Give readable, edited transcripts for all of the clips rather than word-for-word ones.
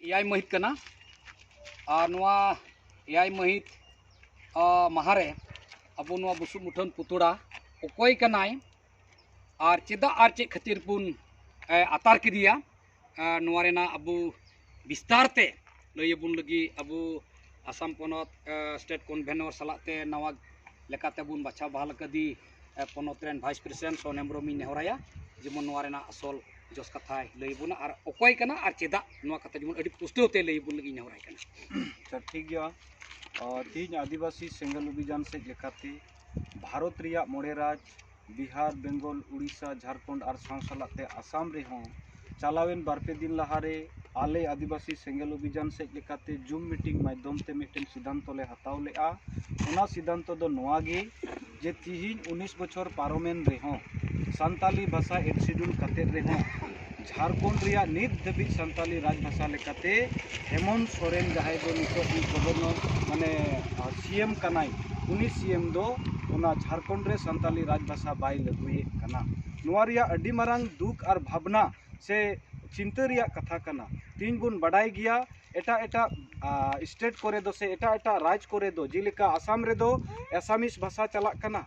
एयाय महित कना और नवा एयाय महित महारे अब नवा बुसु मुठन पुतुड़ा अकोय कनाय और चेदा और चे खातिर बुन आतार किदिया नवा रेना अबु विस्तार ते लयबुन लगी अबु आसाम पनत स्टेट कन्वेनर सालाते नवा लेकाते बुन बाछा बहाल कदी पनत रेन भाइस प्रेसिडेंट सोन हेम्ब्रम नेहराया जेमन नवा रेना असल जस कथा लयबुना और अकोय कना और चेदा नवा कथा जेमन अडी पुष्टि ते लयबुन लगी नेहराय कना। अच्छा ठीक गया तीन आदिवासी सेंगल अभियान से लेकाते भारत रिया मोड़े राज बिहार बेंगल उड़ीसा झारखंड और सालाते आसाम रे हों चलावेन बारपे दिन लहारे आले आदिवासी सेंगल अभियान से लेकाते जूम मीटिंग माध्यम ते मिटन सिद्धांत ले हताव लेआ ओना सिद्धांत दो नोआ गे जे तिहिन 19 बछर पारोमेन रे हों संताली भाषा एड शेड्यूल कते रे हों झारखंड रिया नित धबी संताली राजभाषा लेकाते हेमंत सोरेन जहाय दो नितो गवर्नर माने सीएम कनाई उनी सीएम दो ओना झारखंड रे संताली राजभाषा बाय लगुए कना नोआ रिया अडी मारांग दुख और भावना से चिंता रिया कथा कना तीन बुन बड़ाई गया एटा एटा स्टेट करे दो से एटा एटा राज करे दो जिलेका आसाम रे दो एसामिस भाषा चला कना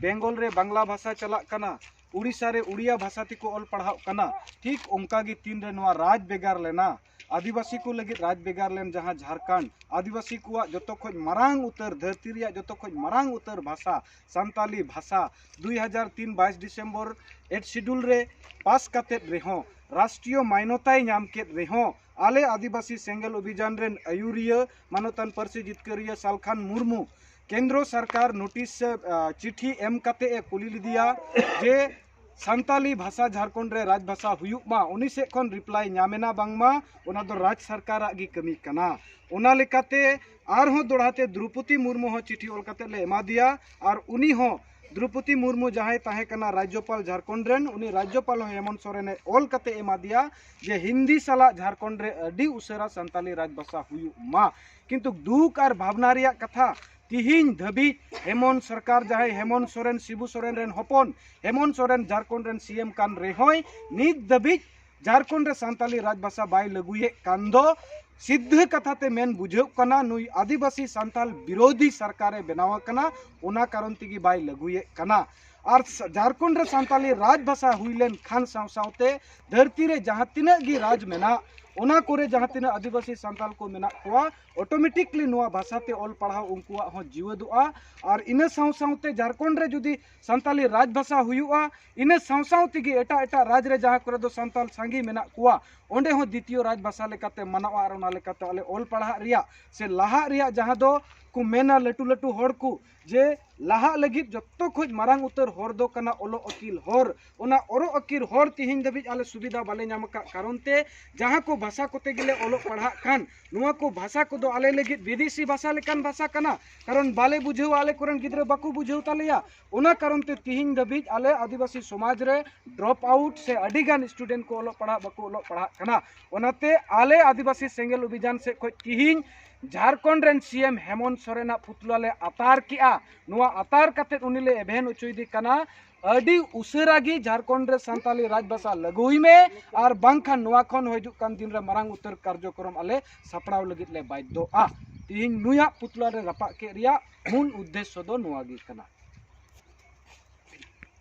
बेंगल रे बांग्ला भाषा चला कना उड़ीसा रे उड़िया भाषा तिको ऑल पढ़ाव कना ठीक उनका गी तीन रे नोआ राज बेगार लेना आदिवासी को लगे राज बेगार लेन जहाँ झारखंड आदिवासी को जो खोज मारांग उतर धरती रिया जो खोज मारांग उतर भाषा संताली भाषा 2003 22 डिसेम्बर 8 शेड्यूल रे पास कते रेहों राष्ट्रीय मान्यताय नाम के रेहों आले आदिवासी सेंगल अभियान रेन आयुरिया मानोतन परसी जितकरिया सालखान मुर्मू केंद्र सरकार नोटिस चिट्ठी एम कते कुली लिदिया जे संताली भाषा झारखंड रे राजभाषा हुयुक मा उनी से खन रिप्लाई नामेना बांगमा ओना दो राज सरकार गी कमी कना ओना लेकाते आरहों दोड़ाते द्रौपदी मुर्मू हो चिट्ठी ओल कते ले एमा दिया और उनी हो द्रौपदी मुर्मू जहां ताहे कना राज्यपाल झारखंड रेन उनी राज्यपाल हेमंत सोरेन ओल कते एमा दिया जे हिंदी साला झारखंड रे अडी उसेरा संताली राजभाषा हुयुक मा किंतु दुख और भावना रिया कथा तिहिन धबी हेमंत सरकार जहां हेमंत सोरेन शिबू सोरेन रेन हपन हेमंत सोरेन झारखंड रेन सीएम कान रेहोय नित धबी झारखंड रे संताली राजभाषा बाय लगुए कांदो सिद्ध कथाते मेन बुझे कना नुई आदिवासी संताल विरोधी सरकारे बनावा कना ओना कारण तिगी बाय लगुए कना और झारखंड रे संताली राजभाषा हुईलेन खान सावते धरती रे जहां तिना गी राज मेना ओना कोरे जहां तिना आदिवासी संताल को मेना कोआ ऑटोमेटिकली नोआ भाषाते ऑल पढ़ाव उनकुआ हो जीवदुआ और इने सावते झारखंड रे जुदी संताली राजभाषा हुयुआ इने सावते गी एटा एटा राज रे जहां करे दो संताल सांगी मेना कोआ ओंडे हो द्वितीय राजभाषा लेकाते मानावा और ओना लेकाते अले ऑल पढ़ा रिया से लाहा रिया जहां दो को मेना लटू लटू होड़ को जे लाहा लगी जत्तो खोज मारांग उतर होर दो कना ओलो अकील होर ओना ओरो अकील होर तिहिन दबी आले सुविधा बाले नाम का कारण ते जहां को भाषा कोते गेले ओलो पढ़ा खान नुआ को भाषा को दो आले लगी विदेशी भाषा लेकान भाषा कना कारण बाले बुझेव आले कोरन गिद्रे बाकू बुझेव तालिया ओना कारण ते तिहिन दबी आले आदिवासी समाज रे ड्रॉप आउट से अडिगान स्टूडेंट को ओलो पढ़ा बाकू ओलो पढ़ा कना ओनाते आले आदिवासी सेंगल अभियान से खोज तिहिन झारखंड रेन सीएम हेमंत सोरेना पुतला ले अतार किया नुआ अतार कते उनिले एभेन उचुइदी कना अडी उसरागी झारखंड रे संताली राजभाषा लगुई में और बांखान नुआ खन हजू कान दिन रे मारांग उतर कार्यक्रम आले सपड़ाव लगित ले बाध्य आ तिहिन नुया पुतला रे रपा के रिया मूल उद्देश्य दो नुआ गी कना।